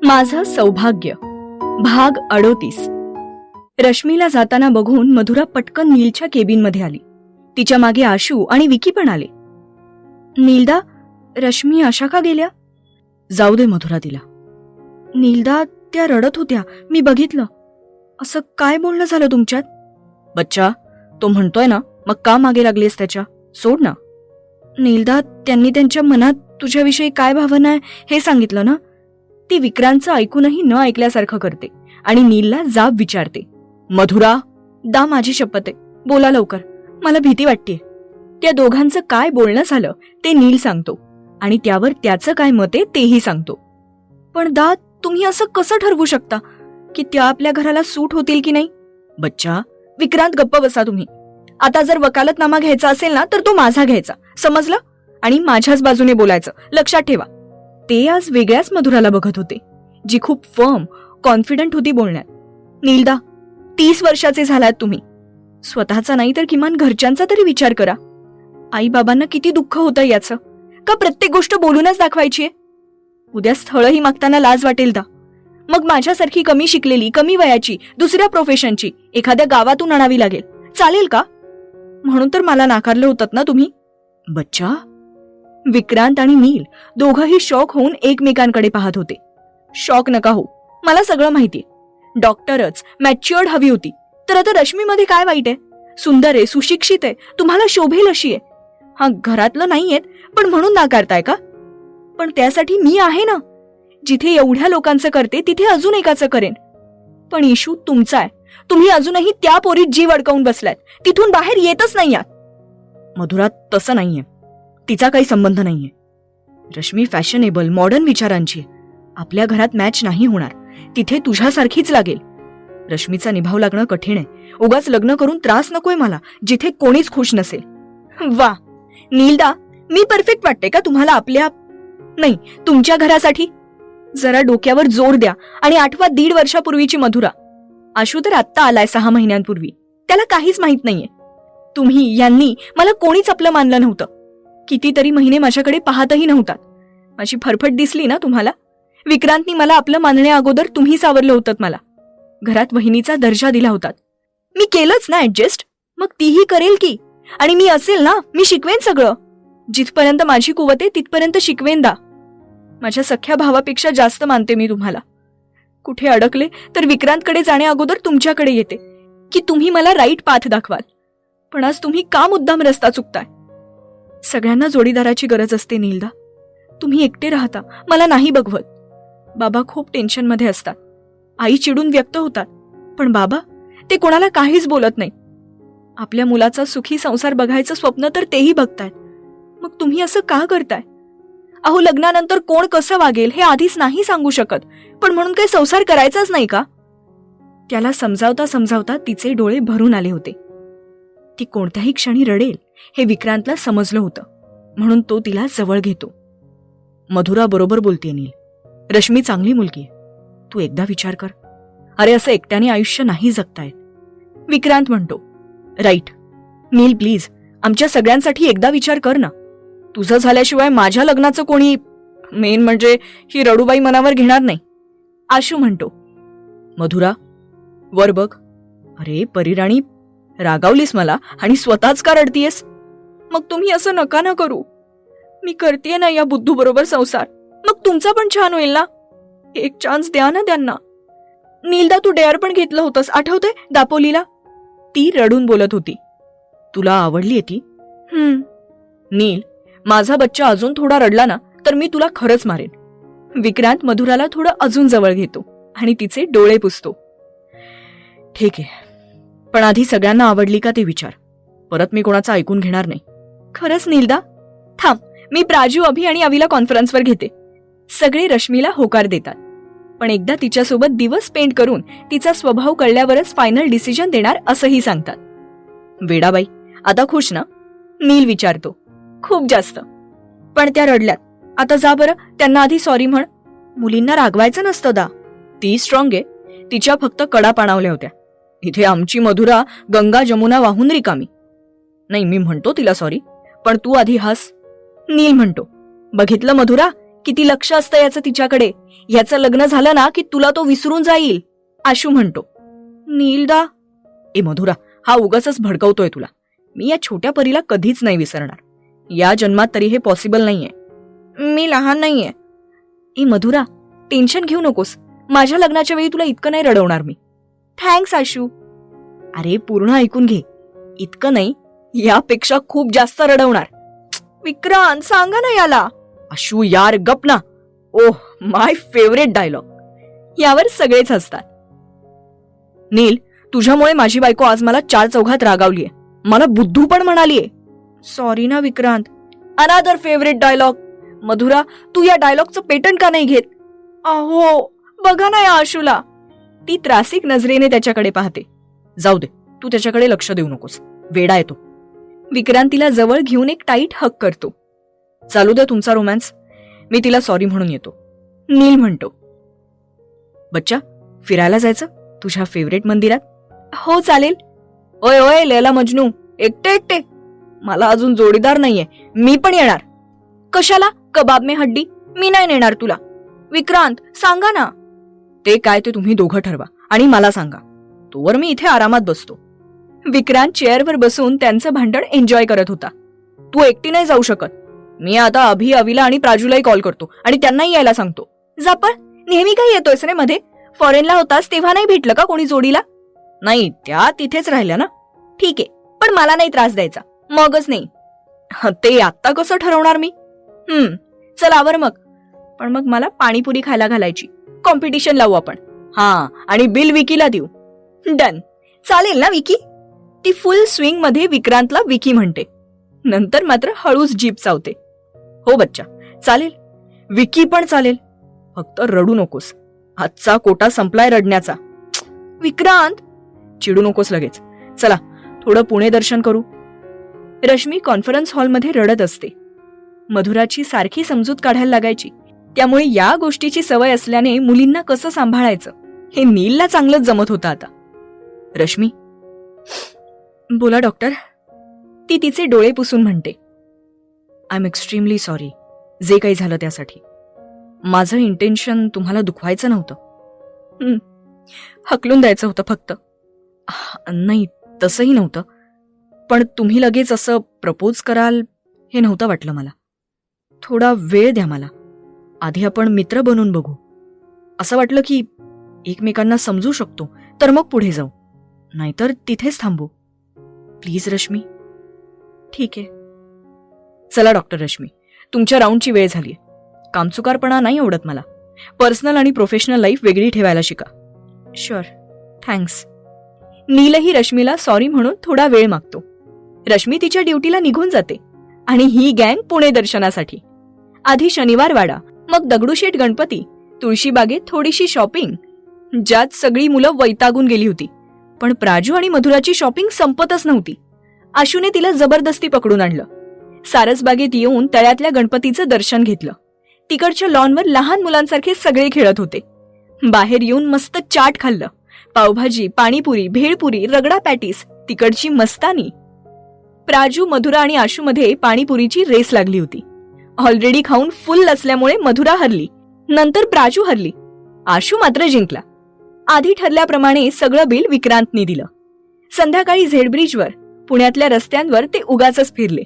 माझं सौभाग्य भाग 38। रश्मीला जाताना बघून मधुरा पटकन नीलच्या केबिनमध्ये आली। तिच्या मागे आशू आणि विकी पण आले। नीलदा, रश्मी अशा का गेल्या? जाऊ दे मधुरा तिला। नीलदा, त्या रडत होत्या, मी बघितलं। असं काय बोलणं झालं तुमच्यात? बच्चा, तो म्हणतोय ना, मग का मागे लागलीस त्याच्या? सोड ना। नीलदा, त्यांनी त्यांच्या मनात तुझ्याविषयी काय भावना आहे हे सांगितलं ना। ती विक्रांतचं ऐकूनही न ऐकल्यासारखं करते आणि नीलला जाब विचारते। मधुरा, दा माझी शपथ आहे, बोला लवकर, मला भीती वाटतेय। त्या दोघांचं काय बोलणं झालं ते नील सांगतो आणि त्यावर त्याचं काय मत आहे तेही सांगतो। पण दा, तुम्ही असं कसं ठरवू शकता की त्या आपल्या घराला सूट होतील की नाही? बच्चा, विक्रांत गप्प बसा तुम्ही। आता जर वकालतनामा घ्यायचा असेल ना तर तो माझा घ्यायचा, समजलं? आणि माझ्याच बाजूने बोलायचं, लक्षात ठेवा। ते आज वेगळ्याच मधुराला बघत होते, जी खूप फर्म, कॉन्फिडंट होती बोलण्यात। नीलदा, 30 वर्षाचे झालात तुम्ही, स्वतःचा नाही तर किमान घरच्यांचा तरी विचार करा। आई बाबांना किती दुःख होतं याचं, का प्रत्येक गोष्ट बोलूनच दाखवायची? उद्या स्थळही मागताना लाज वाटेल दा, मग माझ्यासारखी कमी शिकलेली, कमी वयाची, दुसऱ्या प्रोफेशनची एखाद्या गावातून आणावी लागेल, चालेल का? म्हणून तर मला नाकारलं होतं ना तुम्ही। बच्चा, विक्रांत आणि नील दोघंही शॉक होऊन एकमेकांकडे पाहत होते। शॉक नका हो, मला सगळं माहितीये। डॉक्टरच, मॅच्युअर्ड हवी होती, तर आता रश्मीमध्ये काय वाईट आहे? सुंदर आहे, सुशिक्षित आहे, तुम्हाला शोभेल अशी आहे। हा, घरातलं नाहीयेत पण म्हणून नाकारताय का? पण त्यासाठी मी आहे ना, जिथे एवढ्या लोकांचं करते तिथे अजून एकाचं करेन। पण इशू तुमचा आहे, तुम्ही अजूनही त्या पोरीत जीव अडकवून बसलात, तिथून बाहेर येतच नाही आहात। मधुरा, तसं नाहीये, तिचा काही संबंध नाहीये। रश्मी फॅशनेबल, मॉडर्न विचारांची, आपल्या घरात मॅच नाही होणार, तिथे तुझ्यासारखीच लागेल। रश्मीचा निभाव लागणं कठीण आहे, उगाच लग्न करून त्रास नकोय मला, जिथे कोणीच खुश नसेल। वा नीलदा, मी परफेक्ट वाटते का तुम्हाला आपल्या नाही तुमच्या घरासाठी? जरा डोक्यावर जोर द्या आणि आठवा 1.5 वर्षापूर्वीची मधुरा। आशू तर आत्ता आलाय 6 महिन्यांपूर्वी, त्याला काहीच माहित नाहीये। तुम्ही यांनी मला कोणीच आपलं मानलं नव्हतं, कितीतरी महिने माझ्याकडे पाहतही नव्हतात। माझी फरफट दिसली ना तुम्हाला? विक्रांतनी मला आपलं मानण्या अगोदर तुम्ही सावरलं होतं मला, घरात वहिनीचा दर्जा दिला होता। मी केलंच ना ऍडजस्ट, मग तीही करेल की। आणि मी असेल ना, मी शिकवेन सगळं, जिथपर्यंत माझी कुवत आहे तिथपर्यंत शिकवेन दा। माझ्या सख्या भावापेक्षा जास्त मानते मी तुम्हाला। कुठे अडकले तर विक्रांतकडे जाण्या अगोदर तुमच्याकडे येते की तुम्ही मला राईट पाथ दाखवाल। पण आज तुम्ही का मुद्दाम रस्ता चुकताय? सगळ्यांना जोडीदाराची गरज असते नीलदा, तुम्ही एकटे राहता, मला नाही बघवत। बाबा खूप टेन्शन मध्ये असतात, आई चिडून व्यक्त होतात, पण बाबा ते कोणाला काहीच बोलत नाही। आपल्या मुलाचा सुखी संसार बघायचं स्वप्न तर तेही बघतायत, मग तुम्ही असं का करताय? अहो, लग्नानंतर कोण कसं वागेल हे आधीच नाही सांगू शकत, पण म्हणून काही संसार करायचाच नाही का? त्याला समजावता समजावता तिचे डोळे भरून आले होते। ती कोणत्याही क्षणी रडेल हे विक्रांतला समजलं होतं, म्हणून तो तिला जवळ घेतो। मधुरा बरोबर बोलतेय नील, रश्मी चांगली मुलगी आहे, तू एकदा विचार कर। अरे, असं एकट्याने आयुष्य नाही जगतायत। विक्रांत म्हणतो, राईट नील, प्लीज आमच्या सगळ्यांसाठी एकदा विचार कर ना। तुझं झाल्याशिवाय माझ्या लग्नाचं कोणी, मेन म्हणजे ही रडूबाई मनावर घेणार नाही। आशू म्हणतो, मधुरा वर बघ। अरे परिराणी, रागावलीस मला आणि स्वतःच का रडतीयस? मग तुम्ही असं नका ना करू, मी करतेय ना या बुद्धू बरोबर संसार, मग तुमचा पण छान होईल ना। एक चान्स द्या ना त्यांना। नीलदा, तू डेअर पण घेतलं होतंस, आठवतंय दापोलीला? ती रडून बोलत होती। तुला आवडलीये ती? नील, माझा बच्चा अजून थोडा रडला ना तर मी तुला खरंच मारेन। विक्रांत मधुराला थोडं अजून जवळ घेतो आणि तिचे डोळे पुसतो। ठीक आहे, पण आधी सगळ्यांना आवडली का ते विचार, परत मी कोणाचं ऐकून घेणार नाही। खरंच नीलदा? थांब, मी प्राजू, अभि आणि अविला कॉन्फरन्सवर घेते। सगळे रश्मीला होकार देतात, पण एकदा तिच्यासोबत दिवस स्पेंड करून तिचा स्वभाव कळल्यावरच फायनल डिसिजन देणार असंही सांगतात। वेडाबाई, आता खुश ना? नील विचारतो। खूप जास्त, पण त्या रडल्यात, आता जा बरं, त्यांना आधी सॉरी म्हण। मुलींना रागवायचं नसतं दा, ती स्ट्रॉंग आहे, तिच्या फक्त कडा पाणावल्या होत्या। इथे आमची मधुरा गंगा जमुना वाहून रिकामी। नाही, मी म्हणतो तिला सॉरी, पण तू आधी हस। नील म्हणतो, बघितलं मधुरा, किती लक्ष असतं याचं तिच्याकडे. याचं लग्न झालं ना की तुला तो विसरून जाईल, आशू म्हणतो. नीलदा. ए मधुरा, हा उगाचच भडकवतोय तुला. मी या छोट्या परीला कधीच नाही विसरणार. या जन्मात तरी हे पॉसिबल नाहीये. मी लहान नाहीये. ए मधुरा, टेन्शन घेऊ नकोस. माझ्या लग्नाच्या वेळी तुला इतकं नाही रडवणार मी. थँक्स आशू. अरे पूर्ण ऐकून घे. इतकं नाही, यापेक्षा खूप जास्त रडवणार. विक्रांत, सांगा ना याला. आशू यार गप ना. ओह, माय फेवरेट डायलॉग. यावर सगळेच हसतात. नील, तुझ्यामुळे माझी बायको आज मला 4 चौघात रागावलीये. मला बुद्धू पण म्हणालीये. सॉरी ना विक्रांत. अनादर फेवरेट डायलॉग. मधुरा, तू या डायलॉगचं पेटंट का नाही घेत? अहो बघा ना या आशूला. ती त्रासिक नजरेने त्याच्याकडे पाहते. जाऊ दे, तू त्याच्याकडे लक्ष देऊ नकोस. वेडा येतो. विक्रांत तिला जवळ घेऊन एक टाईट हक करतो. चालू दे तुमचा रोमॅन्स. मी तिला सॉरी म्हणून येतो. नील म्हणतो. बच्चा, फिरायला जायचं तुझ्या फेवरेट मंदिरात? हो चालेल. ओय ओय लैला मजनू, एकटे एकटे? मला अजून जोडीदार नाहीये. मी पण येणार. कशाला? कबाब में हड्डी. मी नाही नेणार तुला. विक्रांत, सांगा ना. ते काय ते तुम्ही दोघं ठरवा आणि मला सांगा. तोवर मी इथे आरामात बसतो. विक्रांत चेअरवर बसून त्यांचं भांडण एन्जॉय करत होता. तू एकटी नाही जाऊ शकत. मी आता अभि, अविला आणि प्राजूलाही कॉल करतो आणि त्यांनाही यायला सांगतो. जा पण. नेहमी काही येतोयस रे मध्ये? फॉरेनला होतास तेव्हा नाही भेटलं का कोणी जोडीला? नाही, त्या तिथेच राहिल्या ना. ठीक आहे, पण मला नाही त्रास द्यायचा. मगच नाही. ते आत्ता कसं ठरवणार मी? चल आवर मग. पण मग मला पाणीपुरी खायला घालायची. कॉम्पिटिशन लावू आपण. हा, आणि बिल विकीला देऊ. डन. चालेल ना विकी? ती फुल स्विंग मध्ये विक्रांतला विकी म्हणते. नंतर मात्र हळूच जीभ चावते. हो बच्चा, चालेल. विकी पण चालेल. फक्त रडू नकोस. आजचा कोटा संपलाय रडण्याचा. विक्रांत, चिडू नकोस लगेच. चला थोडं पुणे दर्शन करू. रश्मी कॉन्फरन्स हॉलमध्ये रडत असते. मधुराची सारखी समजूत काढायला लागायची. त्यामुळे या गोष्टीची सवय असल्याने मुलींना कसं सांभाळायचं हे नीलला चांगलंच जमत होतं आता. रश्मी. बोला डॉक्टर. ती तिचे डोळे पुसून म्हणते. आय एम एक्स्ट्रीमली सॉरी जे काही झालं त्यासाठी. माझं इंटेन्शन तुम्हाला दुखवायचं नव्हतं. हकलून द्यायचं होतं फक्त. नाही, तसंही नव्हतं. पण तुम्ही लगेच असं प्रपोज कराल हे नव्हतं वाटलं मला. थोडा वेळ द्या मला. आधी आपण मित्र बनून बघू. असं वाटलं की एकमेकांना समजू शकतो तर मग पुढे जाऊ. नाहीतर तिथेच थांबू. प्लीज रश्मी. ठीक आहे. चला डॉक्टर रश्मी, तुमच्या राऊंडची वेळ झालीय. कामचुकारपणा नाही आवडत मला. पर्सनल आणि प्रोफेशनल लाईफ वेगळी ठेवायला शिका. शुअर. थँक्स. नीलही रश्मीला सॉरी म्हणून थोडा वेळ मागतो. रश्मी तिच्या ड्युटीला निघून जाते आणि ही गँग पुणे दर्शनासाठी. आधी शनिवार वाडा, मग दगडूशेठ गणपती, तुळशीबागेत थोडीशी शॉपिंग, ज्यात सगळी मुलं वैतागून गेली होती. पण प्राजू आणि मधुराची शॉपिंग संपतच नव्हती. आशूने तिला जबरदस्ती पकडून आणलं. सारसबागेत येऊन तळ्यातल्या गणपतीचं दर्शन घेतलं. तिकडच्या लॉनवर लहान मुलांसारखे सगळे खेळत होते. बाहेर येऊन मस्त चाट खाल्लं. पावभाजी, पाणीपुरी, भेळपुरी, रगडा पॅटीस, तिकडची मस्तानी. प्राजू, मधुरा आणि आशूमध्ये पाणीपुरीची रेस लागली होती. ऑलरेडी खाऊन फुल असल्यामुळे मधुरा हरली. नंतर प्राजू हरली. आशू मात्र जिंकला. आधी ठरल्याप्रमाणे सगळं बिल विक्रांतने दिलं. संध्याकाळी झेडब्रिजवर, पुण्यातल्या रस्त्यांवर ते उगाचच फिरले.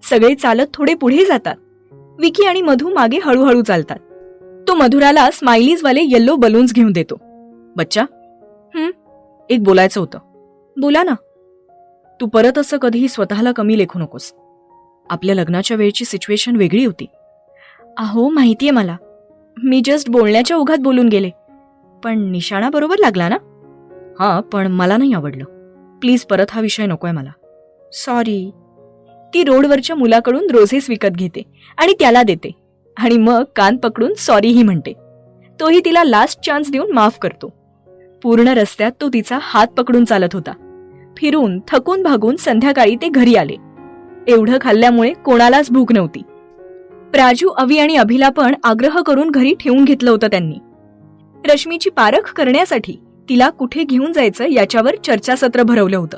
सगळे चालत थोडे पुढे जातात. विकी आणि मधू मागे हळूहळू चालतात. तो मधुराला स्माइलीजवाले येल्लो बलून्स घेऊन देतो. बच्चा, एक बोलायचं होतं. बोला ना. तू परत असं कधीही स्वतःला कमी लेखू नकोस. आपल्या लग्नाच्या वेळची सिच्युएशन वेगळी होती. अहो माहितीये मला. मी जस्ट बोलण्याच्या ओघात बोलून गेले. पण निशाणा बरोबर लागला ना? हां, पण मला नाही आवडलं. प्लीज परत हा विषय नकोय मला. सॉरी. ती रोडवरच्या मुलाकडून रोझेस विकत घेते आणि त्याला देते आणि मग कान पकडून सॉरीही म्हणते. तोही तिला लास्ट चान्स देऊन माफ करतो. पूर्ण रस्त्यात तो तिचा हात पकडून चालत होता. फिरून थकून भागून संध्याकाळी ते घरी आले. एवढं खाल्ल्यामुळे कोणालाच भूक नव्हती. प्राजू, अवी आणि अभिला पण आग्रह करून घरी ठेवून घेतलं होतं त्यांनी. रश्मीची पारख करण्यासाठी तिला कुठे घेऊन जायचं याच्यावर चर्चासत्र भरवलं होतं.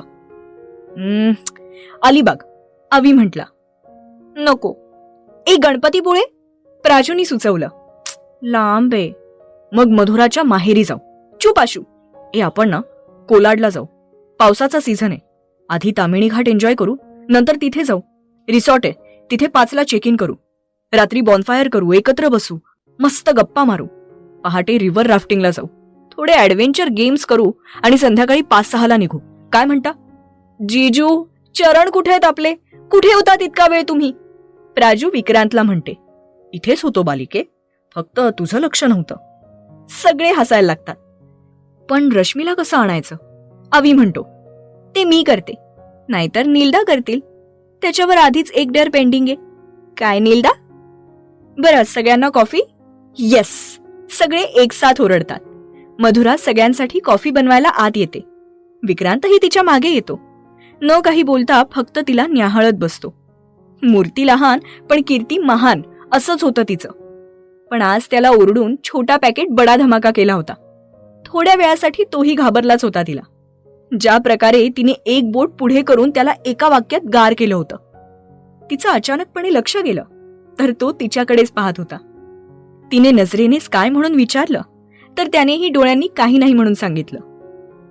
अलिबाग, अवी म्हटला. नको. ए गणपतीपुळे? प्राजूनी सुचवलं. लांब आहे. मग मधुराच्या माहेरी जाऊ. चुप आशू. आपण ना कोलाडला जाऊ. पावसाचा सीझन आहे. आधी तामिणी घाट एन्जॉय करू, नंतर तिथे जाऊ. रिसॉर्ट आहे, तिथे 5ला चेक इन करू. रात्री बॉनफायर करू, एकत्र बसू, मस्त गप्पा मारू. पहाटे रिव्हर राफ्टिंगला जाऊ, थोडे ऍडव्हेंचर गेम्स करू आणि संध्याकाळी 5-6ला निघू. काय म्हणता? जीजू, चरण कुठे आहेत आपले? कुठे होता तितका वेळ तुम्ही? प्राजू विक्रांतला म्हणते. इथेच होतो बालिके, फक्त तुझं लक्ष नव्हतं. सगळे हसायला लागतात. पण रश्मीला कसं आणायचं? अवी म्हणतो. ते मी करते, नाहीतर नीलदा करतील. त्याच्यावर आधीच एक डेअर पेंडिंग आहे. काय नीलदा? बरं, सगळ्यांना कॉफी? येस. सगळे एकसाथ ओरडतात. मधुरा सगळ्यांसाठी कॉफी बनवायला आत येते. विक्रांतही तिच्या मागे येतो. न काही बोलता फक्त तिला न्याहाळत बसतो. मूर्ती लहान पण कीर्ती महान असंच होतं तिचं. पण आज त्याला ओरडून छोटा पॅकेट बडा धमाका केला होता. थोड्या वेळासाठी तोही घाबरलाच होता तिला. ज्या प्रकारे तिने एक बोट पुढे करून त्याला एका वाक्यात गार केलं होतं. तिचं अचानकपणे लक्ष गेलं तर तो तिच्याकडेच पाहत होता. तिने नजरेनेच काय म्हणून विचारलं तर त्यानेही डोळ्यांनी काही नाही म्हणून सांगितलं.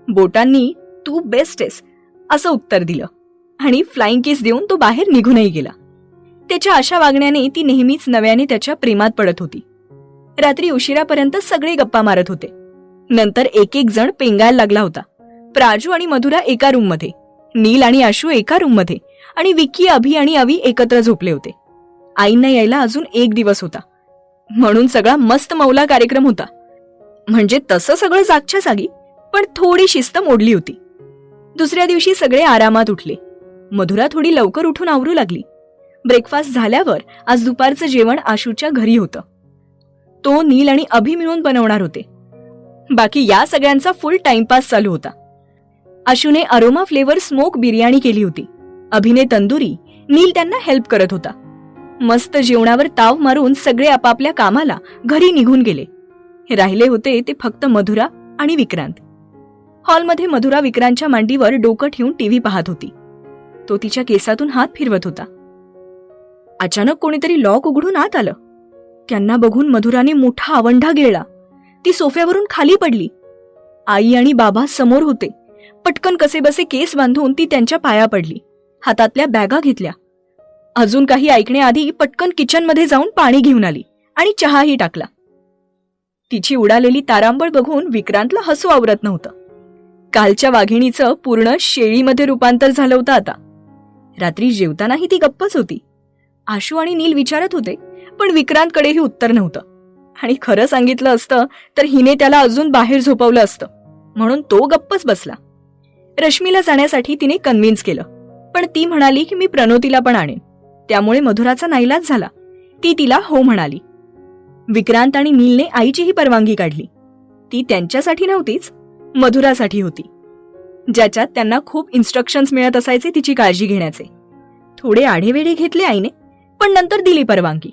बोटांनी तू बेस्ट आहेस असं उत्तर दिलं आणि फ्लाइंग किस देऊन तो बाहेर निघूनही गेला. त्याच्या अशा वागण्याने ती नेहमीच नव्याने त्याच्या प्रेमात पडत होती. रात्री उशिरापर्यंत सगळे गप्पा मारत होते. नंतर एक एक जण पेंगायला लागला होता. प्राजू आणि मधुरा एका रूममध्ये, नील आणि आशू एका रूममध्ये आणि विक्की, अभि आणि अवी एकत्र झोपले होते. आईंना यायला अजून 1 दिवस होता म्हणून सगळा मस्त मौला कार्यक्रम होता. म्हणजे तसं सगळं जागच्या जागी, पण थोडी शिस्त मोडली होती. दुसऱ्या दिवशी सगळे आरामात उठले. मधुरा थोडी लवकर उठून आवरू लागली. ब्रेकफास्ट झाल्यावर आज दुपारचं जेवण आशूच्या घरी होतं. तो नील आणि अभि मिळून बनवणार होते. बाकी या सगळ्यांचा फुल टाइमपास चालू होता. आशूने अरोमा फ्लेवर स्मोक बिर्याणी केली होती. अभिने तंदुरी, नील त्यांना हेल्प करत होता. मस्त जेवणावर ताव मारून सगळे आपापल्या कामाला घरी निघून गेले. राहिले होते ते फक्त मधुरा आणि विक्रांत. हॉलमध्ये मधुरा विक्रांतच्या मांडीवर डोकं ठेवून टीव्ही पाहत होती. तो तिच्या केसातून हात फिरवत होता. अचानक कोणीतरी लॉक उघडून आत आलं. त्यांना बघून मधुराने मोठा आवंढा गिळला. ती सोफ्यावरून खाली पडली. आई आणि बाबा समोर होते. पटकन कसेबसे केस बांधून ती त्यांच्या पाया पडली. हातातल्या बॅगा घेतल्या. अजून काही ऐकण्याआधी पटकन किचनमध्ये जाऊन पाणी घेऊन आली आणि चहाही टाकला. तिची उडालेली तारांबळ बघून विक्रांतला हसू आवरत नव्हतं. कालच्या वाघिणीचं पूर्ण शेळीमध्ये रूपांतर झालं होतं आता. रात्री जेवतानाही ती गप्पच होती. आशू आणि नील विचारत होते, पण विक्रांतकडेही उत्तर नव्हतं. आणि खरं सांगितलं असतं तर हिने त्याला अजून बाहेर झोपवलं असतं, म्हणून तो गप्पच बसला. रश्मीला जाण्यासाठी तिने कन्व्हिन्स केलं, पण ती म्हणाली की मी प्रणोतीला पण आणेन. त्यामुळे मधुराचा नाईलाज झाला. ती तिला हो म्हणाली. विक्रांत आणि नीलने आईचीही परवानगी काढली. ती त्यांच्यासाठी नव्हतीच, मधुरासाठी होती, ज्याच्यात त्यांना खूप इन्स्ट्रक्शन्स मिळत असायचे तिची काळजी घेण्याचे. थोडे आढेवेढे घेतले आईने, पण नंतर दिली परवानगी.